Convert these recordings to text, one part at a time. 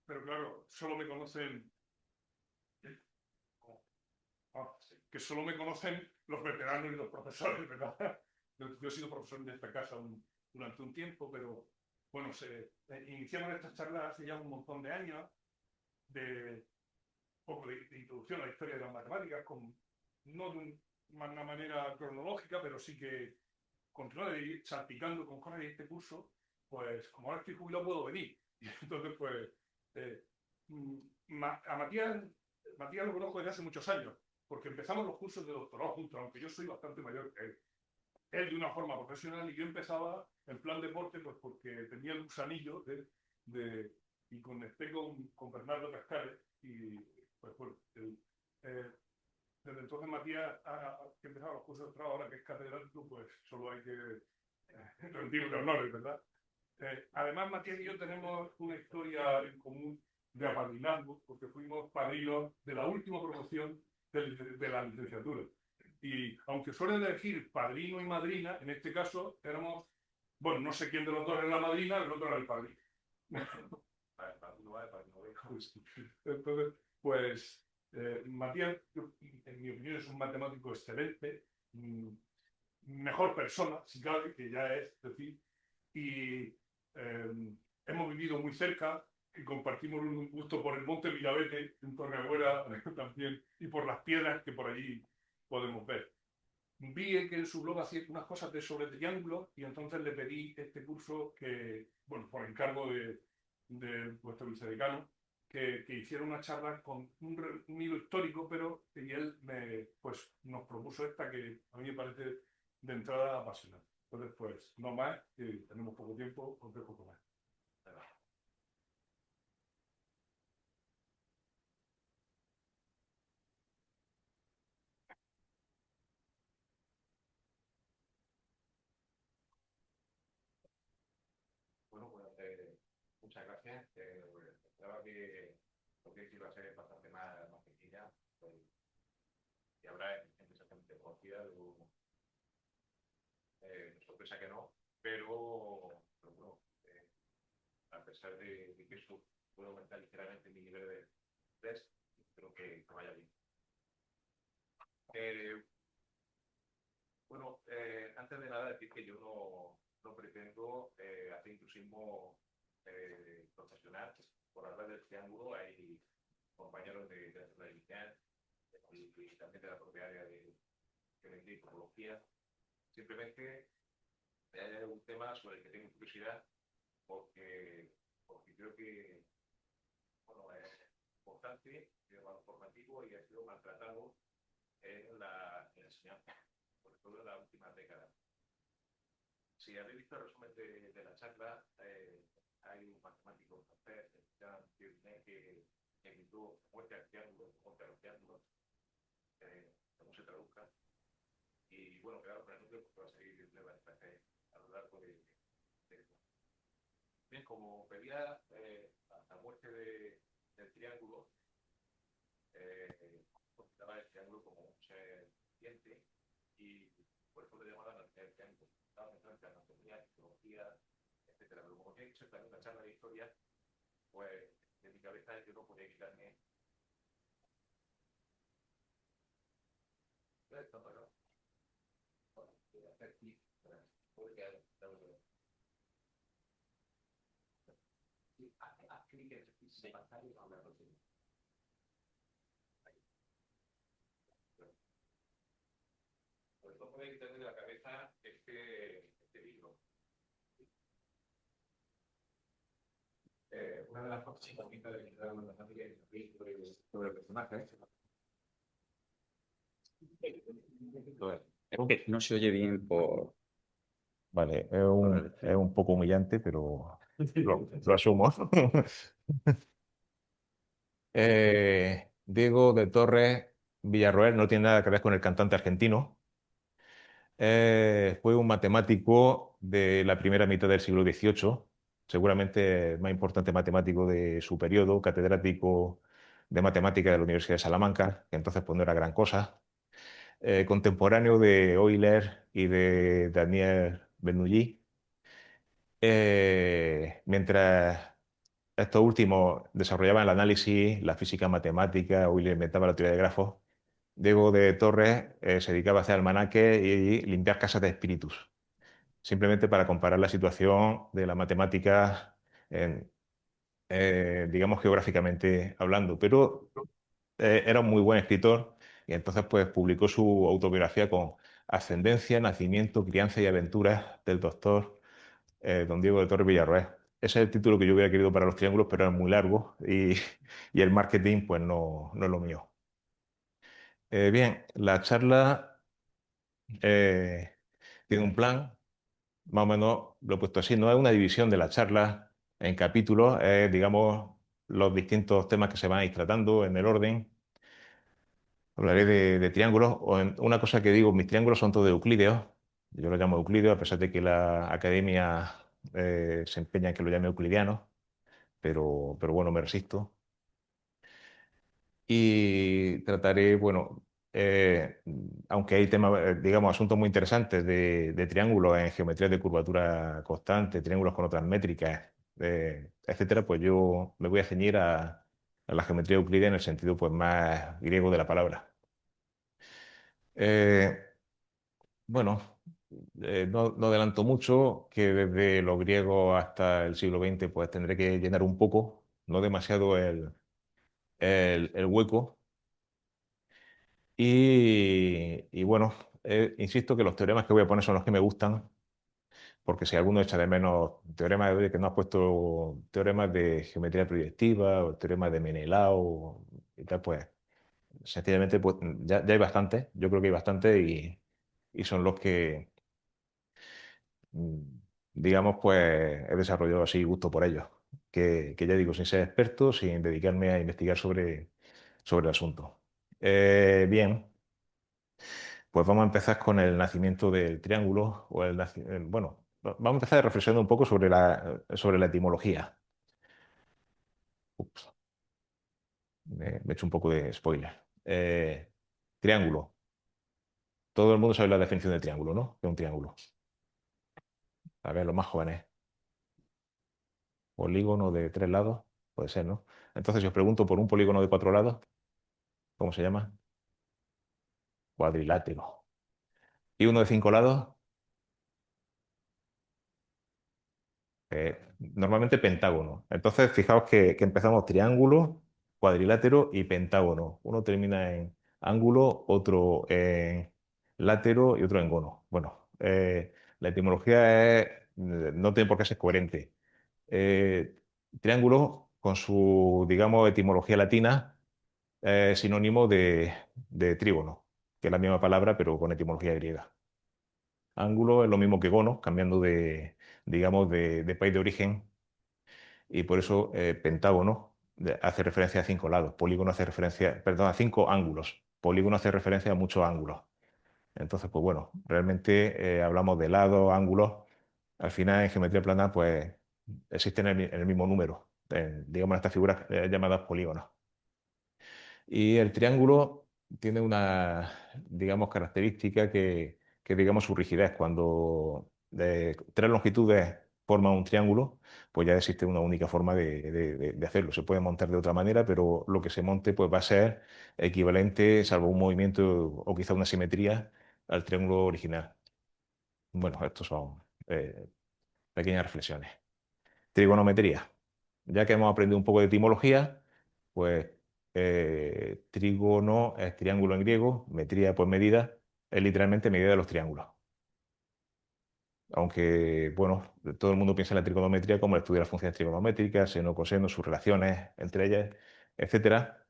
pero claro, solo me conocen, ah, que solo me conocen los veteranos y los profesores, ¿verdad? Yo he sido profesor de esta casa durante un tiempo, pero bueno, iniciamos estas charlas hace ya un montón de años, de poco de introducción a la historia de las matemáticas, no de una manera cronológica, pero sí que continuar de ir salpicando con cosas de este curso, pues como ahora estoy jubilado puedo venir. Y entonces, pues, eh, a Matías lo conozco desde hace muchos años, porque empezamos los cursos de doctorado juntos, aunque yo soy bastante mayor que él. Él de una forma profesional y yo empezaba en plan deporte, pues porque tenía el gusanillo y conecté con Bernardo Cascales y pues bueno, eh, desde entonces Matías que empezaba los cursos de doctorado, ahora que es catedrático, pues solo hay que rendirle honores, ¿verdad? Además, Matías y yo tenemos una historia en común de apadrinazgo, porque fuimos padrinos de la última promoción de la licenciatura. Y aunque suelen elegir padrino y madrina, en este caso éramos, bueno, no sé quién de los dos era la madrina, el otro era el padrino. Entonces, pues, Matías, en mi opinión, es un matemático excelente, mejor persona, si cabe, que ya es decir, y hemos vivido muy cerca y compartimos un gusto por el Monte Villavete en Torreagüera también y por las piedras que por allí podemos ver. Vi que en su blog hacía unas cosas sobre triángulos y entonces le pedí este curso que, bueno, por encargo de vuestro vicedecano, que hiciera una charla con un hilo histórico, pero y él pues, nos propuso esta que a mí me parece de entrada apasionante. Entonces, pues, no más, tenemos poco tiempo, os dejo con más. Bueno, pues muchas gracias. Esperaba que lo que iba a ser bastante más pequeña, pues, y habrá gente exactamente conocida, luego, sorpresa que no, pero bueno, a pesar de que eso puede aumentar ligeramente mi nivel de estrés, espero que vaya bien. Eh, bueno, antes de nada decir que yo no pretendo hacer intrusismo profesional. Por hablar del triángulo hay compañeros de la inicial y también de la propia área de topología. Simplemente hay un tema sobre el que tengo curiosidad porque creo que bueno, es importante, es algo formativo y ha sido maltratado en la enseñanza, sobre todo en las últimas décadas. Si habéis visto el resumen de la charla, hay un matemático francés, Jean Pierre, que invitó muerte al triángulo, muerte a los triángulos, cómo se traduzca. Y bueno, quedaros con el núcleo porque va a seguir el debate a lo largo de esto. Bien, como pedía la muerte del triángulo, consideraba el triángulo como un ser viviente y por eso le llamaban al triángulo. Estaba pensando en anatomía, fisiología, etcétera. Pero como he dicho, esta es una charla de historia, pues de mi cabeza yo no podía quitarme esto, pero bueno, voy a hacer clic, puede quedar haz clic en el pantalla y hablar con el pues no puede quitarme de la cabeza este libro. Una de las cosas bonitas de la matemática es sobre personajes. Es que no se oye bien por... Vale, es un poco humillante, pero lo asumo. Diego de Torres Villarroel no tiene nada que ver con el cantante argentino. Fue un matemático de la primera mitad del siglo XVIII, seguramente el más importante matemático de su periodo, catedrático de matemática de la Universidad de Salamanca, que entonces pues no era gran cosa. Contemporáneo de Euler y de Daniel Bernoulli. Mientras estos últimos desarrollaban el análisis, la física matemática, Euler inventaba la teoría de grafos. Diego de Torres se dedicaba a hacer almanaques y limpiar casas de espíritus, simplemente para comparar la situación de la matemática, en, digamos, geográficamente hablando. Pero era un muy buen escritor y entonces pues publicó su autobiografía con Ascendencia, Nacimiento, Crianza y Aventuras del doctor don Diego de Torres Villarroel. Ese es el título que yo hubiera querido para los triángulos, pero era muy largo y el marketing pues no es lo mío. Bien, la charla eh, tiene un plan, más o menos lo he puesto así, no es una división de la charla en capítulos, es digamos los distintos temas que se van a ir tratando en el orden. Hablaré de triángulos. Una cosa que digo, mis triángulos son todos euclídeos. Yo los llamo euclídeos, a pesar de que la academia se empeña en que lo llame euclidiano, pero bueno, me resisto. Y trataré, bueno, aunque hay temas, digamos, asuntos muy interesantes de triángulos en geometría de curvatura constante, triángulos con otras métricas, etcétera, pues yo me voy a ceñir a la geometría euclídea en el sentido pues, más griego de la palabra. Eh, Bueno, no adelanto mucho, que desde los griegos hasta el siglo XX pues tendré que llenar un poco, no demasiado el hueco. Y bueno, insisto que los teoremas que voy a poner son los que me gustan, porque si alguno echa de menos teoremas de que no has puesto teoremas de geometría proyectiva o teoremas de Menelao y tal, pues sencillamente pues, ya hay bastantes, yo creo que hay bastantes y son los que mm, digamos, pues he desarrollado así gusto por ellos, que ya digo, sin ser experto, sin dedicarme a investigar sobre el asunto. Bien, pues vamos a empezar con el nacimiento del triángulo, bueno, vamos a empezar reflexionando un poco sobre la etimología. Ups, me he hecho un poco de spoiler. Triángulo. Todo el mundo sabe la definición de triángulo, ¿no? De un triángulo. A ver, los más jóvenes. Polígono de 3 lados, puede ser, ¿no? Entonces, si os pregunto por un polígono de 4 lados, ¿cómo se llama? Cuadrilátero. ¿Y uno de 5 lados? Normalmente pentágono. Entonces, fijaos que empezamos triángulo, cuadrilátero y pentágono. Uno termina en ángulo, otro en látero y otro en gono. Bueno, la etimología no tiene por qué ser coherente. Eh, Triángulo, con su, digamos, etimología latina, es sinónimo de trígono, que es la misma palabra, pero con etimología griega. Ángulo es lo mismo que gono, cambiando digamos, de país de origen, y por eso pentágono hace referencia a 5 lados, polígono hace referencia, perdón, a 5 ángulos, polígono hace referencia a muchos ángulos. Entonces, pues bueno, realmente hablamos de lados, ángulos. Al final, en geometría plana, pues existen en el mismo número, digamos, estas figuras llamadas polígonos. Y el triángulo tiene una, digamos, característica que digamos, su rigidez. Cuando 3 longitudes forman un triángulo, pues ya existe una única forma de hacerlo. Se puede montar de otra manera, pero lo que se monte pues, va a ser equivalente, salvo un movimiento o quizá una simetría, al triángulo original. Bueno, estos son pequeñas reflexiones. Trigonometría. Ya que hemos aprendido un poco de etimología, pues trígono es triángulo en griego, metría pues medida, es literalmente medida de los triángulos. Aunque, bueno, todo el mundo piensa en la trigonometría como el estudio de las funciones trigonométricas, seno, coseno, sus relaciones entre ellas, etcétera.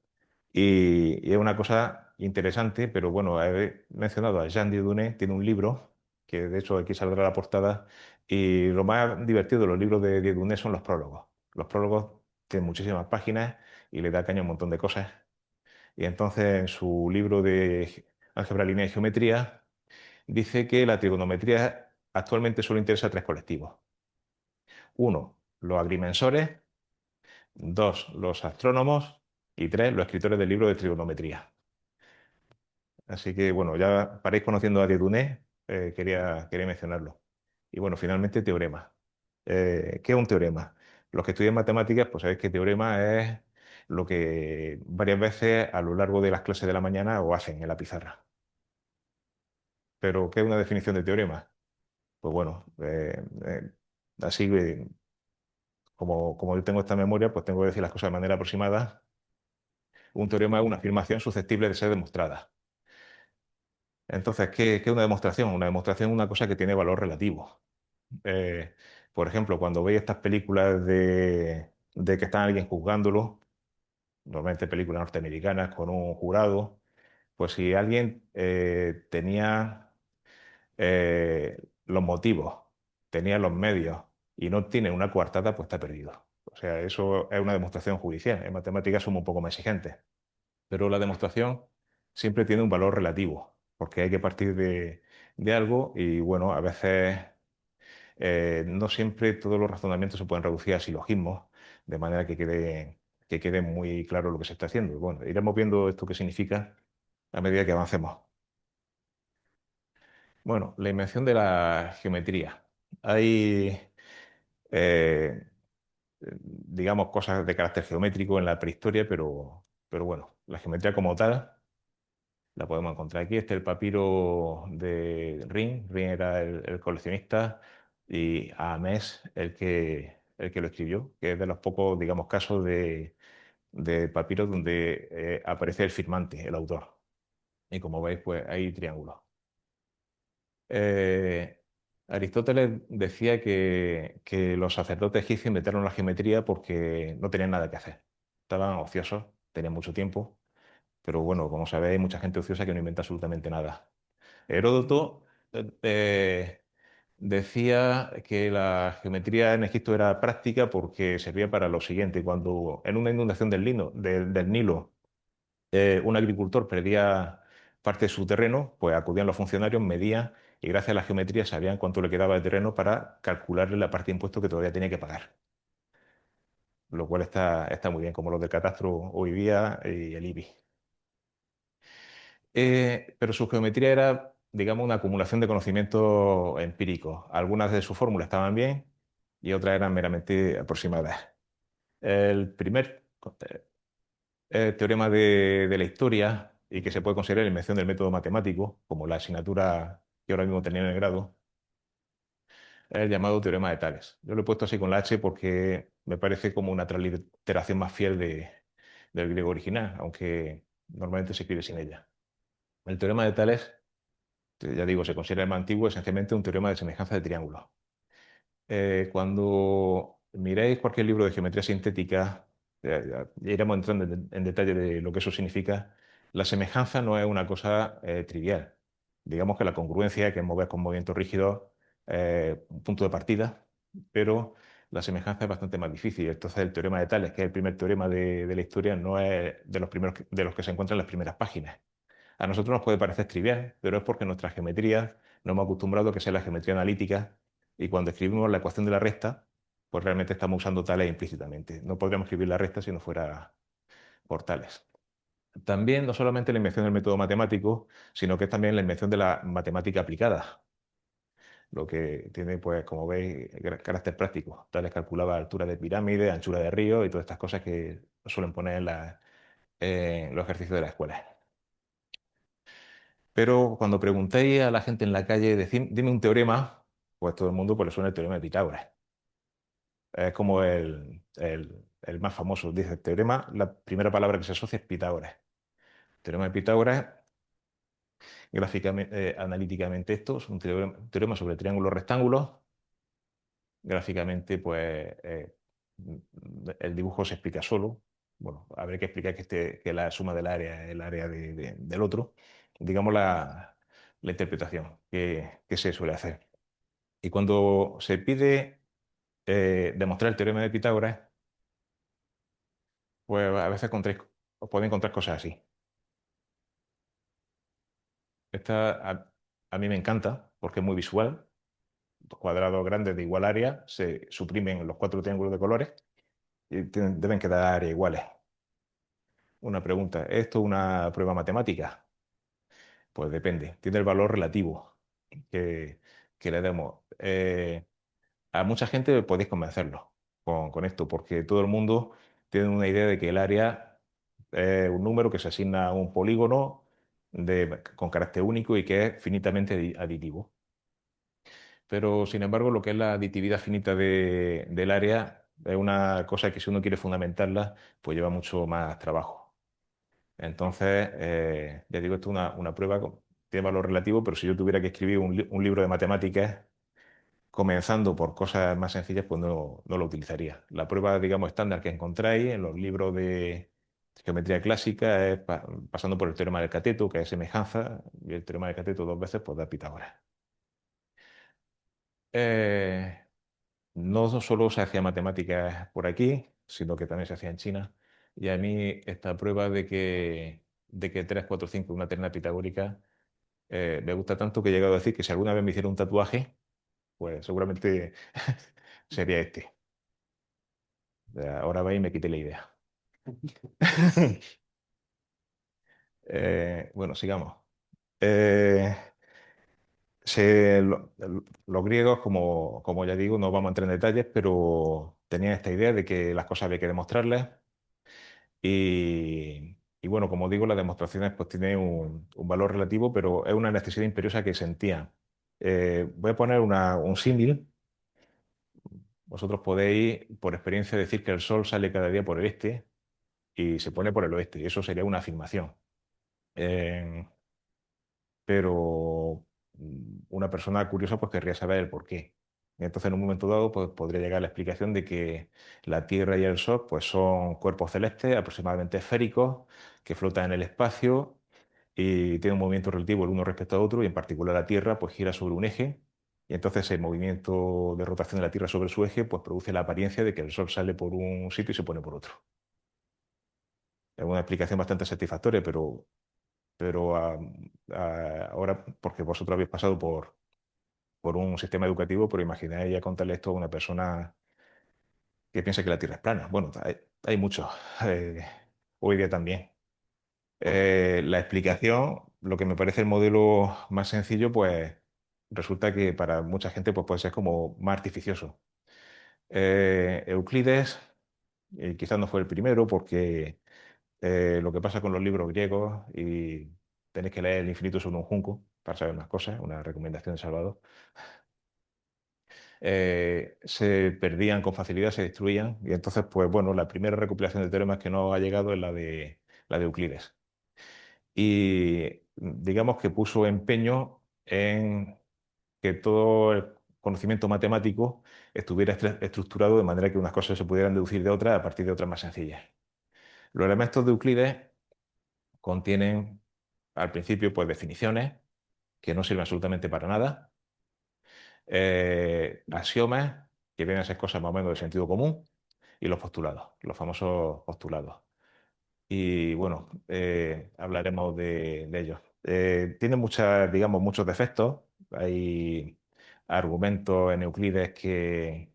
Y es una cosa interesante, pero bueno, he mencionado a Jean Dieudonné, tiene un libro, que de hecho aquí saldrá la portada, y lo más divertido de los libros de Dieudonné son los prólogos. Los prólogos tienen muchísimas páginas y le da caña a un montón de cosas. Y entonces en su libro de álgebra lineal y geometría dice que la trigonometría actualmente solo interesa a 3 colectivos. Uno, los agrimensores; dos, los astrónomos; y tres, los escritores del libro de trigonometría. Así que bueno, ya para ir conociendo a Dieudonné, quería mencionarlo. Y bueno, finalmente teorema. ¿Qué es un teorema? Los que estudian matemáticas, pues sabéis que teorema es lo que varias veces a lo largo de las clases de la mañana o hacen en la pizarra. Pero, ¿qué es una definición de teorema? Pues bueno, así como yo tengo esta memoria, pues tengo que decir las cosas de manera aproximada. Un teorema es una afirmación susceptible de ser demostrada. Entonces, ¿qué es una demostración? Una demostración es una cosa que tiene valor relativo. Eh, por ejemplo, cuando veis estas películas de que está alguien juzgándolo, normalmente películas norteamericanas con un jurado, pues si alguien tenía los motivos, tenía los medios y no tiene una coartada, pues está perdido. O sea, eso es una demostración judicial. En matemáticas somos un poco más exigentes, pero la demostración siempre tiene un valor relativo, porque hay que partir de algo y bueno, a veces no siempre todos los razonamientos se pueden reducir a silogismos, de manera que quede muy claro lo que se está haciendo. Y bueno, iremos viendo esto qué significa a medida que avancemos. Bueno, la invención de la geometría. Hay, eh, digamos, cosas de carácter geométrico en la prehistoria, pero bueno, la geometría como tal la podemos encontrar aquí. Este es el papiro de Ring. Ring era el coleccionista y Ames el que lo escribió, que es de los pocos, digamos, casos de papiros donde aparece el firmante, el autor. Y como veis, pues hay triángulos. Eh, Aristóteles decía que los sacerdotes egipcios inventaron la geometría porque no tenían nada que hacer. Estaban ociosos, tenían mucho tiempo, pero bueno, como sabéis, hay mucha gente ociosa que no inventa absolutamente nada. Heródoto decía que la geometría en Egipto era práctica porque servía para lo siguiente: cuando en una inundación del Nilo un agricultor perdía parte de su terreno, pues acudían los funcionarios, medían y gracias a la geometría sabían cuánto le quedaba de terreno para calcularle la parte de impuesto que todavía tenía que pagar. Lo cual está muy bien, como los del catastro hoy día y el IBI. Pero su geometría era, digamos, una acumulación de conocimientos empíricos. Algunas de sus fórmulas estaban bien y otras eran meramente aproximadas. El primer teorema de la historia y que se puede considerar la invención del método matemático, como la asignatura que ahora mismo tenía en el grado, es el llamado teorema de Tales. Yo lo he puesto así con la H porque me parece como una transliteración más fiel del griego original, aunque normalmente se escribe sin ella. El teorema de Tales, ya digo, se considera el más antiguo, esencialmente un teorema de semejanza de triángulos. Cuando miréis cualquier libro de geometría sintética, ya iremos entrando en detalle de lo que eso significa. La semejanza no es una cosa trivial. Digamos que la congruencia, que es mover con movimientos rígidos, un punto de partida, pero la semejanza es bastante más difícil. Entonces, el teorema de Tales, que es el primer teorema de la historia, no es de los primeros de los que se encuentran en las primeras páginas. A nosotros nos puede parecer trivial, pero es porque nuestra geometría nos hemos acostumbrado a que sea la geometría analítica y cuando escribimos la ecuación de la recta, pues realmente estamos usando tales implícitamente. No podríamos escribir la recta si no fuera por tales. También no solamente la invención del método matemático, sino que es también la invención de la matemática aplicada, lo que tiene, pues, como veis, carácter práctico. Tales calculaba altura de pirámide, anchura de río y todas estas cosas que suelen poner en los ejercicios de la escuela. Pero cuando preguntéis a la gente en la calle, dime un teorema, pues todo el mundo pues, le suena el teorema de Pitágoras. Es como el más famoso. Dice el teorema, la primera palabra que se asocia es Pitágoras. Teorema de Pitágoras, gráficamente, analíticamente esto es un teorema sobre triángulos rectángulos. Gráficamente, pues el dibujo se explica solo. Bueno, habría que explicar que la suma del área es el área del otro. Digamos la interpretación que se suele hacer. Y cuando se pide demostrar el teorema de Pitágoras, pues a veces os podéis encontrar cosas así. Esta a mí me encanta porque es muy visual. Los cuadrados grandes de igual área se suprimen los cuatro triángulos de colores y deben quedar áreas iguales. Una pregunta, ¿es esto una prueba matemática? Pues depende, tiene el valor relativo que le demos. A mucha gente podéis convencerlo, con esto, porque todo el mundo tiene una idea de que el área es un número que se asigna a un polígono con carácter único y que es finitamente aditivo. Pero, sin embargo, lo que es la aditividad finita del área es una cosa que si uno quiere fundamentarla, pues lleva mucho más trabajo. Entonces, ya digo, esto es una prueba, tiene valor relativo, pero si yo tuviera que escribir un libro de matemáticas, comenzando por cosas más sencillas, pues no lo utilizaría. La prueba, digamos, estándar que encontráis en los libros de geometría clásica es pasando por el teorema del cateto, que es semejanza, y el teorema del cateto dos veces, pues da Pitágoras. Eh, no solo se hacía matemáticas por aquí, sino que también se hacía en China. Y a mí esta prueba de que 3, 4, 5 es una terna pitagórica me gusta tanto que he llegado a decir que si alguna vez me hiciera un tatuaje, pues seguramente sería este. Ahora veis y me quité la idea. Bueno, sigamos. Eh, los griegos, como ya digo, no vamos a entrar en detalles, pero tenían esta idea de que las cosas había que demostrarlas. Y bueno, como digo, las demostraciones pues tienen un valor relativo, pero es una necesidad imperiosa que sentían. Voy a poner un símil. Vosotros podéis, por experiencia, decir que el sol sale cada día por el este y se pone por el oeste, y eso sería una afirmación. Eh, pero una persona curiosa pues querría saber el por qué. Y entonces, en un momento dado, pues podría llegar a la explicación de que la Tierra y el Sol pues son cuerpos celestes aproximadamente esféricos que flotan en el espacio y tienen un movimiento relativo el uno respecto al otro, y en particular la Tierra pues gira sobre un eje, y entonces el movimiento de rotación de la Tierra sobre su eje pues produce la apariencia de que el Sol sale por un sitio y se pone por otro. Es una explicación bastante satisfactoria, pero ahora, porque vosotros habéis pasado por un sistema educativo, pero imagináis ya contarle esto a una persona que piensa que la Tierra es plana. Bueno, hay muchos, eh, hoy día también. La explicación, lo que me parece el modelo más sencillo, pues resulta que para mucha gente pues, puede ser como más artificioso. Euclides, quizás no fue el primero, porque lo que pasa con los libros griegos, y tenéis que leer El infinito sobre un junco para saber más cosas, una recomendación de Salvador, se perdían con facilidad, se destruían, y entonces, pues bueno, la primera recopilación de teoremas que no ha llegado es la de Euclides. Y digamos que puso empeño en que todo el conocimiento matemático estuviera estructurado de manera que unas cosas se pudieran deducir de otras a partir de otras más sencillas. Los elementos de Euclides contienen al principio pues definiciones que no sirven absolutamente para nada, axiomas que vienen a ser cosas más o menos de sentido común, y los postulados, los famosos postulados. Y bueno, hablaremos de ellos. Tiene digamos, muchos defectos. Hay argumentos en Euclides que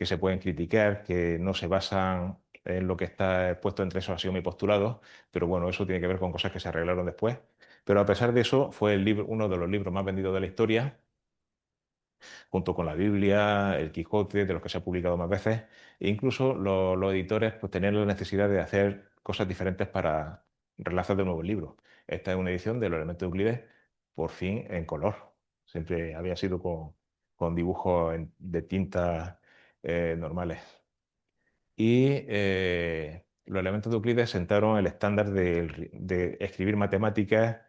se pueden criticar, que no se basan en lo que está puesto entre esos axiomas y postulados, pero bueno, eso tiene que ver con cosas que se arreglaron después. Pero a pesar de eso, fue uno de los libros más vendidos de la historia, junto con la Biblia, el Quijote, de los que se ha publicado más veces, e incluso los editores pues, tenían la necesidad de hacer cosas diferentes para relanzar de nuevo el libro. Esta es una edición de Los Elementos de Euclides, por fin en color. Siempre había sido con dibujos de tinta normales. Y los elementos de Euclides sentaron el estándar de escribir matemáticas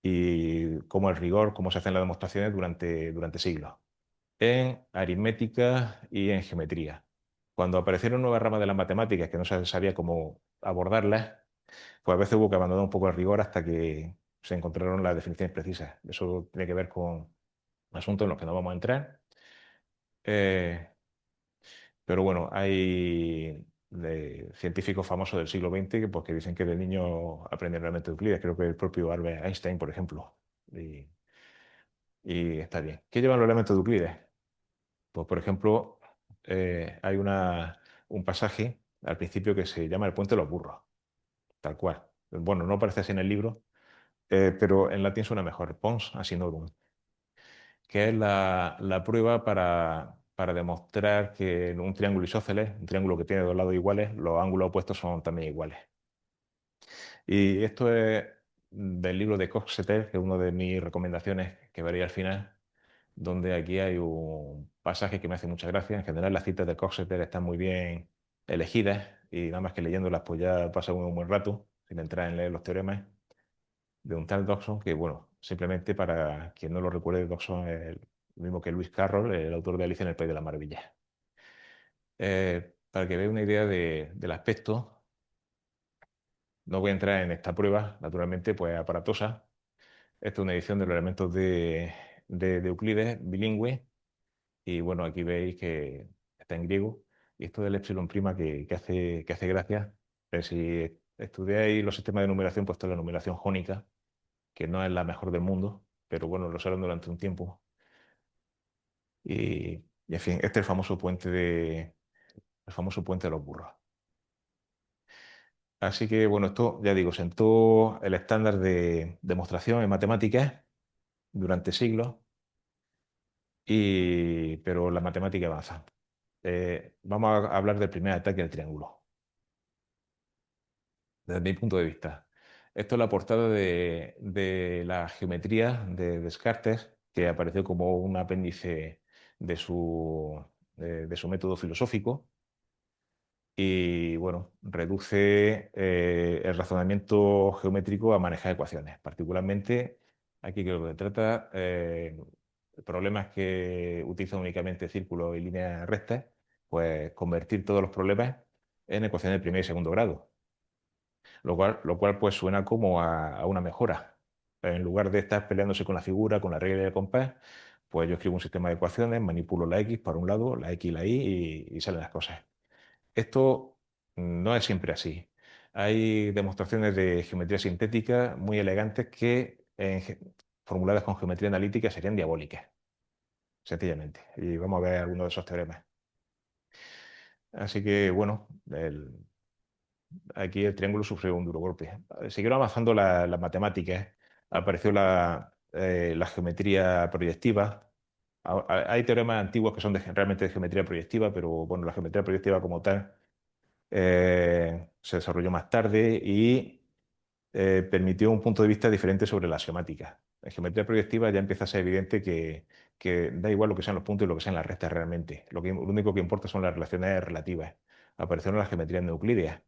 y cómo el rigor, cómo se hacen las demostraciones durante siglos en aritmética y en geometría. Cuando aparecieron nuevas ramas de las matemáticas que no se sabía cómo abordarlas, pues a veces hubo que abandonar un poco el rigor hasta que se encontraron las definiciones precisas. Eso tiene que ver con asuntos en los que no vamos a entrar. Eh, pero bueno, hay científicos famosos del siglo XX que dicen que de niño aprenden realmente Euclides. Creo que el propio Albert Einstein, por ejemplo. Y, y está bien. ¿Qué llevan los elementos de Euclides? Pues, por ejemplo, hay un pasaje al principio que se llama el puente de los burros, tal cual. Bueno, no aparece así en el libro, pero en latín suena mejor, pons asinorum, que es la prueba para para demostrar que en un triángulo isósceles, un triángulo que tiene dos lados iguales, los ángulos opuestos son también iguales. Y esto es del libro de Coxeter, que es una de mis recomendaciones que veré al final, donde aquí hay un pasaje que me hace mucha gracia. En general, las citas de Coxeter están muy bien elegidas y nada más que leyéndolas, pues ya pasa uno un buen rato, sin entrar en leer los teoremas de un tal Dodson, que bueno, simplemente para quien no lo recuerde, Dodson es el mismo que Lewis Carroll, el autor de Alicia en el País de las Maravillas. Para que veáis una idea del aspecto, no voy a entrar en esta prueba, naturalmente, pues aparatosa. Esta es una edición de los elementos de Euclides bilingüe. Y bueno, aquí veis que está en griego. Y esto del epsilon prima que hace gracia. Si estudiáis los sistemas de numeración, pues esto es la numeración jónica, que no es la mejor del mundo, pero bueno, lo usaron durante un tiempo. Y en fin, este es el famoso puente de los burros. Así que bueno, esto ya digo, sentó el estándar de demostración en matemáticas durante siglos, pero la matemática avanza. Vamos a hablar del primer ataque al triángulo, desde mi punto de vista. Esto es la portada de la geometría de Descartes, que apareció como un apéndice de su método filosófico. Y bueno, reduce el razonamiento geométrico a manejar ecuaciones. Particularmente, aquí creo que se trata problemas que utilizan únicamente círculos y líneas rectas, pues convertir todos los problemas en ecuaciones de primer y segundo grado, lo cual pues suena como a una mejora. En lugar de estar peleándose con la figura, con la regla de compás, pues yo escribo un sistema de ecuaciones, manipulo la x para un lado, la x y la y salen las cosas. Esto no es siempre así. Hay demostraciones de geometría sintética muy elegantes que, formuladas con geometría analítica, serían diabólicas, sencillamente. Y vamos a ver algunos de esos teoremas. Así que, bueno, aquí el triángulo sufrió un duro golpe. Siguieron avanzando las matemáticas, apareció la geometría proyectiva. Hay teoremas antiguos que son realmente de geometría proyectiva, pero bueno, la geometría proyectiva como tal se desarrolló más tarde y permitió un punto de vista diferente sobre la axiomática. En geometría proyectiva ya empieza a ser evidente que da igual lo que sean los puntos y lo que sean las rectas realmente. Lo único que importa son las relaciones relativas. Aparecieron las geometrías de Euclides,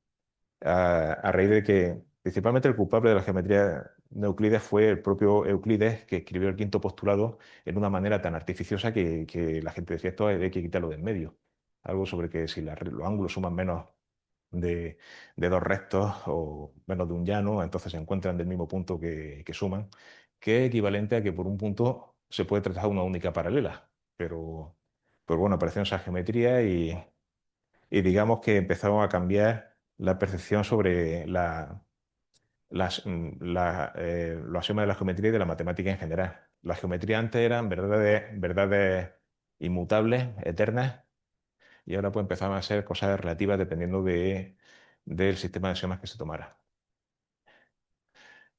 a raíz de que principalmente el culpable de la geometría de Euclides fue el propio Euclides, que escribió el quinto postulado en una manera tan artificiosa que la gente decía esto hay que quitarlo de en medio. Algo sobre que si los ángulos suman menos de dos rectos o menos de un llano, entonces se encuentran del mismo punto que suman, que es equivalente a que por un punto se puede trazar una única paralela. Pero bueno, apareció esa geometría y digamos que empezaron a cambiar la percepción sobre los axiomas de la geometría y de la matemática en general. La geometría antes eran verdades inmutables, eternas, y ahora pues empezaban a ser cosas relativas dependiendo del sistema de axiomas que se tomara.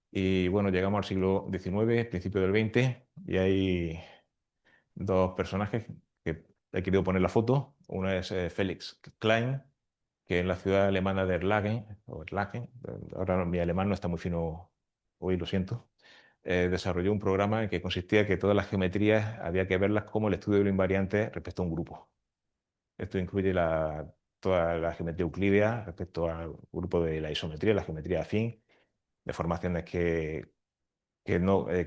Y bueno, llegamos al siglo XIX, principio del XX, y hay dos personajes que he querido poner la foto. Uno es Felix Klein, que en la ciudad alemana de Erlangen, ahora mi alemán no está muy fino hoy, lo siento, desarrolló un programa en que consistía en que todas las geometrías había que verlas como el estudio de lo invariante respecto a un grupo. Esto incluye toda la geometría euclídea respecto al grupo de la isometría, la geometría afín, deformaciones que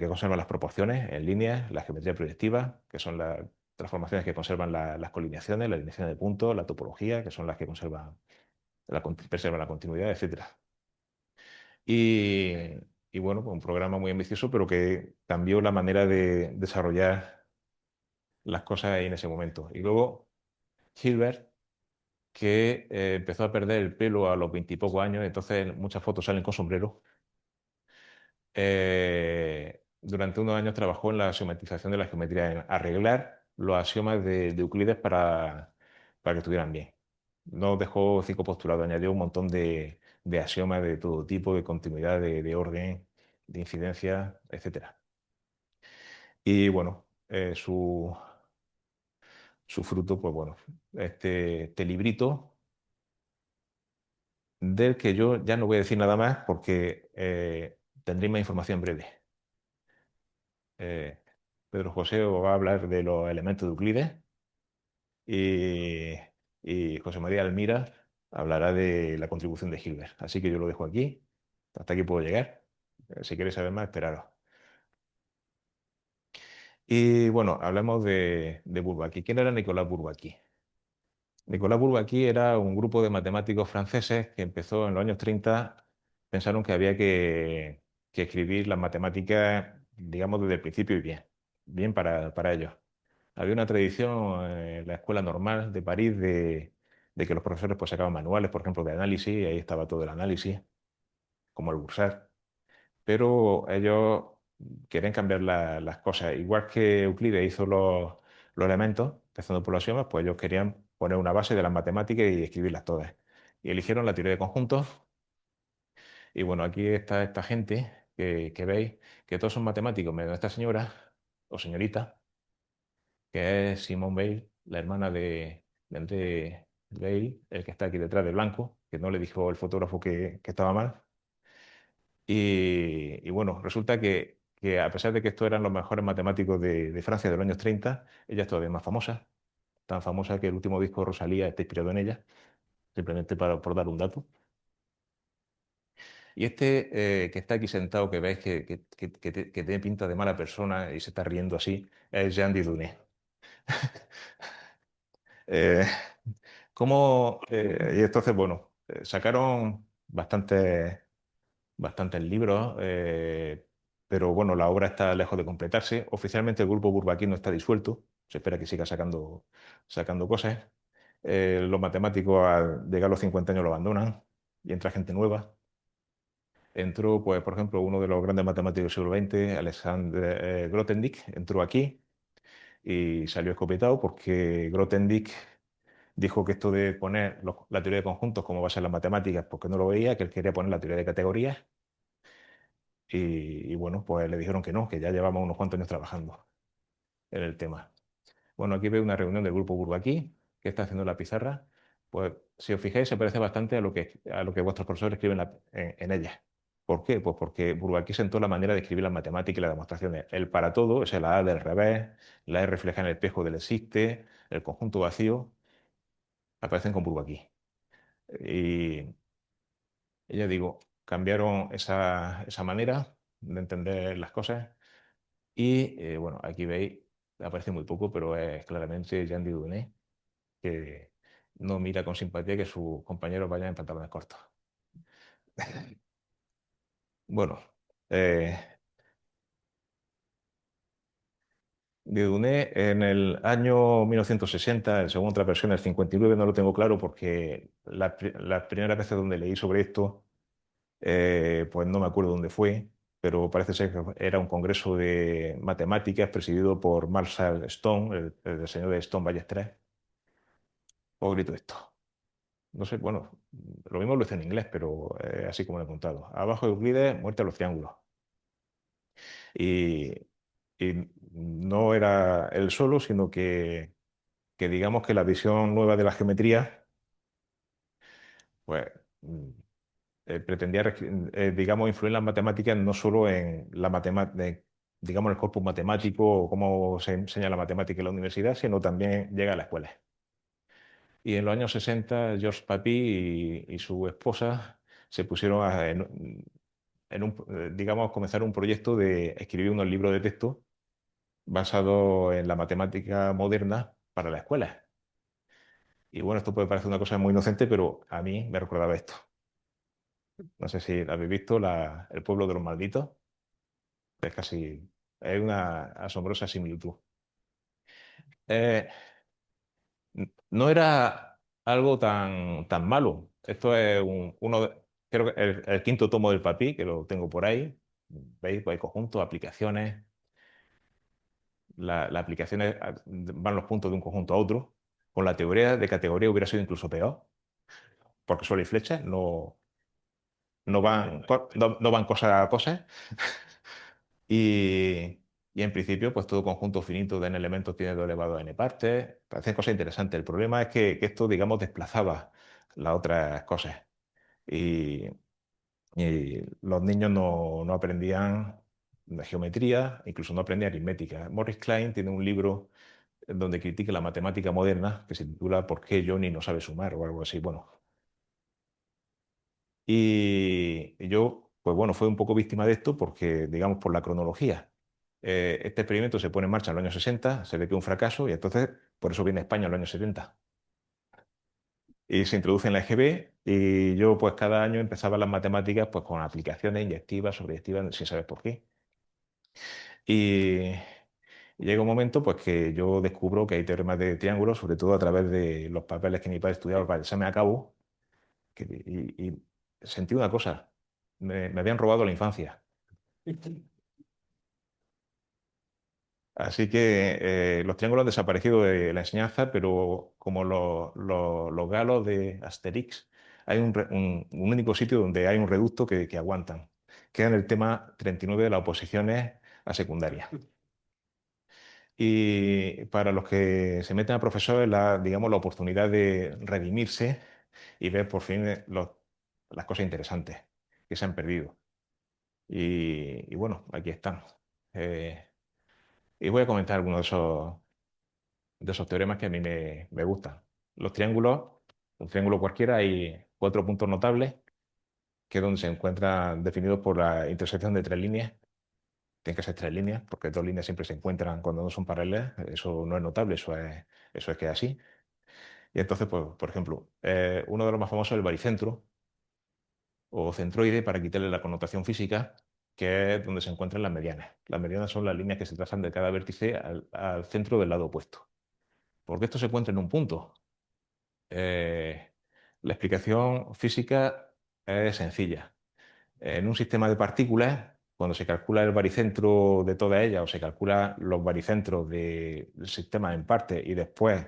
conservan las proporciones en líneas, la geometría proyectiva, que son las transformaciones que conservan las colineaciones, la alineación de puntos, la topología, que son las que preservan la continuidad, etcétera. Y, y bueno, pues un programa muy ambicioso, pero que cambió la manera de desarrollar las cosas ahí en ese momento. Y luego Hilbert, que empezó a perder el pelo a los 20 y pocos años, entonces muchas fotos salen con sombrero. Durante unos años trabajó en la geometrización de la geometría, en arreglar los axiomas de Euclides para que estuvieran bien. No dejó cinco postulados, añadió un montón de axiomas de todo tipo, de continuidad, de orden, de incidencia, etcétera. Y bueno, su fruto, pues bueno, este librito del que yo ya no voy a decir nada más porque tendré más información en breve. Eh, Pedro José os va a hablar de los elementos de Euclides y, y José María Almira hablará de la contribución de Hilbert. Así que yo lo dejo aquí. Hasta aquí puedo llegar. Si queréis saber más, esperaros. Y bueno, hablemos de Bourbaki. ¿Quién era Nicolas Bourbaki? Nicolas Bourbaki era un grupo de matemáticos franceses que empezó en los años 30. Pensaron que había que escribir las matemáticas, digamos, desde el principio y bien, bien para ellos. Había una tradición en la escuela normal de París de que los profesores pues, sacaban manuales, por ejemplo, de análisis, y ahí estaba todo el análisis, como el Bursar, pero ellos querían cambiar las cosas. Igual que Euclides hizo los elementos, empezando por los axiomas, pues ellos querían poner una base de las matemáticas y escribirlas todas. Y eligieron la teoría de conjuntos. Y bueno, aquí está esta gente que veis, que todos son matemáticos, menos esta señora o señorita, que es Simone Weil, la hermana de André Weil, el que está aquí detrás de blanco, que no le dijo el fotógrafo que estaba mal. Y bueno, resulta que a pesar de que estos eran los mejores matemáticos de Francia de los años 30, ella es todavía más famosa, tan famosa que el último disco de Rosalía está inspirado en ella, simplemente por dar un dato. Y que está aquí sentado, que veis que tiene pinta de mala persona y se está riendo así, es Jean Didounet. Eh, y entonces, bueno, sacaron bastantes libros, pero bueno, la obra está lejos de completarse. Oficialmente el grupo Bourbaki no está disuelto, se espera que siga sacando cosas. Los matemáticos al llegar a los 50 años lo abandonan y entra gente nueva. Entró, pues, por ejemplo, uno de los grandes matemáticos del siglo XX, Alexander Grothendieck, entró aquí y salió escopetado porque Grothendieck dijo que esto de poner la teoría de conjuntos como base en las matemáticas, porque no lo veía, que él quería poner la teoría de categorías. Y bueno, pues le dijeron que no, que ya llevamos unos cuantos años trabajando en el tema. Bueno, aquí veo una reunión del grupo Bourbaki que está haciendo la pizarra. Pues si os fijáis, se parece bastante a lo que vuestros profesores escriben en ella. ¿Por qué? Pues porque Bourbaki sentó la manera de escribir las matemáticas y las demostraciones. El para todo, es la A del revés, la E refleja en el espejo del existe, el conjunto vacío, aparecen con Bourbaki. Y ya digo, cambiaron esa manera de entender las cosas. Y bueno, aquí veis, aparece muy poco, pero es claramente Jean Didounet, que no mira con simpatía que sus compañeros vayan en pantalones cortos. Bueno, eh, Didounet en el año 1960, según otra versión, el 59, no lo tengo claro porque las primeras veces donde leí sobre esto, pues no me acuerdo dónde fue, pero parece ser que era un congreso de matemáticas presidido por Marshall Stone, el diseñador de Stone Ballestres. O grito esto. No sé, bueno, lo mismo lo hice en inglés, pero así como lo he contado. Abajo de Euclides, muerte a los triángulos. Y, y no era él solo, sino que digamos que la visión nueva de la geometría, pues pretendía, digamos, influir en las matemáticas no solo en la matemática, digamos, el corpus matemático o cómo se enseña la matemática en la universidad, sino también llega a la escuela. Y en los años 60, George Papin y su esposa se pusieron digamos, comenzar un proyecto de escribir unos libros de texto basados en la matemática moderna para la escuela. Y bueno, esto puede parecer una cosa muy inocente, pero a mí me recordaba esto. No sé si habéis visto El pueblo de los malditos. Es casi, es una asombrosa similitud. Eh, no era algo tan malo. Esto es creo que el quinto tomo del Papí, que lo tengo por ahí. ¿Veis? Pues hay conjuntos, aplicaciones. Las aplicaciones van los puntos de un conjunto a otro. Con la teoría de categoría hubiera sido incluso peor, porque solo hay flechas, no van cosas a cosas. Y, Y en principio, pues todo conjunto finito de n elementos tiene 2 elevado a n partes. Parecen cosas interesantes. El problema es que esto, digamos, desplazaba las otras cosas. Y, y los niños no aprendían de geometría, incluso no aprendían aritmética. Morris Klein tiene un libro donde critica la matemática moderna que se titula ¿Por qué Johnny no sabe sumar? O algo así. Bueno, y yo, pues bueno, fue un poco víctima de esto porque, digamos, por la cronología. Este experimento se pone en marcha en los años 60, se ve que es un fracaso y entonces por eso viene a España en los años 70. Y se introduce en la EGB y yo pues cada año empezaba las matemáticas pues con aplicaciones inyectivas, sobreyectivas, sin saber por qué. Y llega un momento pues que yo descubro que hay teoremas de triángulos, sobre todo a través de los papeles que mi padre estudiaba para el examen a cabo, y sentí una cosa, me habían robado la infancia. Así que los triángulos han desaparecido de la enseñanza, pero como los galos de Asterix, hay un único sitio donde hay un reducto que aguantan, que es en el tema 39 de las oposiciones a secundaria. Y para los que se meten a profesores, digamos, la oportunidad de redimirse y ver por fin las cosas interesantes que se han perdido. Y bueno, aquí están. Eh, y voy a comentar algunos de esos teoremas que a mí me gustan. Los triángulos, un triángulo cualquiera, hay 4 puntos notables, que es donde se encuentran definidos por la intersección de 3 líneas. Tienen que ser 3 líneas, porque 2 líneas siempre se encuentran cuando no son paralelas. Eso no es notable, eso es que es así. Y entonces, pues, por ejemplo, uno de los más famosos es el baricentro o centroide, para quitarle la connotación física, que es donde se encuentran las medianas. Las medianas son las líneas que se trazan de cada vértice al centro del lado opuesto. ¿Por qué esto se encuentra en un punto? Eh, la explicación física es sencilla. En un sistema de partículas, cuando se calcula el baricentro de todas ellas o se calcula los baricentros del sistema en parte y después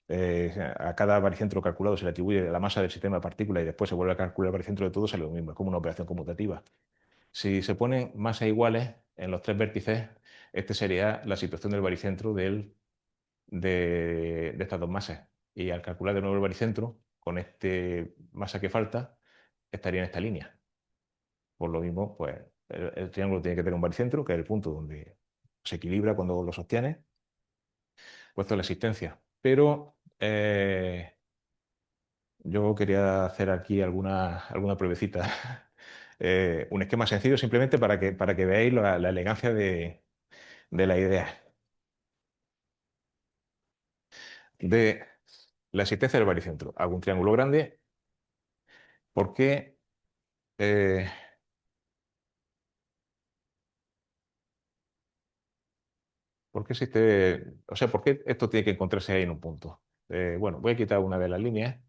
a cada baricentro calculado se le atribuye la masa del sistema de partículas y después se vuelve a calcular el baricentro de todo, sale lo mismo, es como una operación conmutativa. Si se ponen masas iguales en los 3 vértices, este sería la situación del baricentro de estas 2 masas. Y al calcular de nuevo el baricentro, con este masa que falta, estaría en esta línea. Por lo mismo, pues el triángulo tiene que tener un baricentro, que es el punto donde se equilibra cuando lo sostiene, puesto la existencia. Pero yo quería hacer aquí alguna pruebecita. Un esquema sencillo simplemente para que veáis la elegancia de la idea. De la existencia del baricentro. Hago un triángulo grande porque eh, ¿por qué existe, o sea, por qué esto tiene que encontrarse ahí en un punto? Bueno, voy a quitar una de las líneas.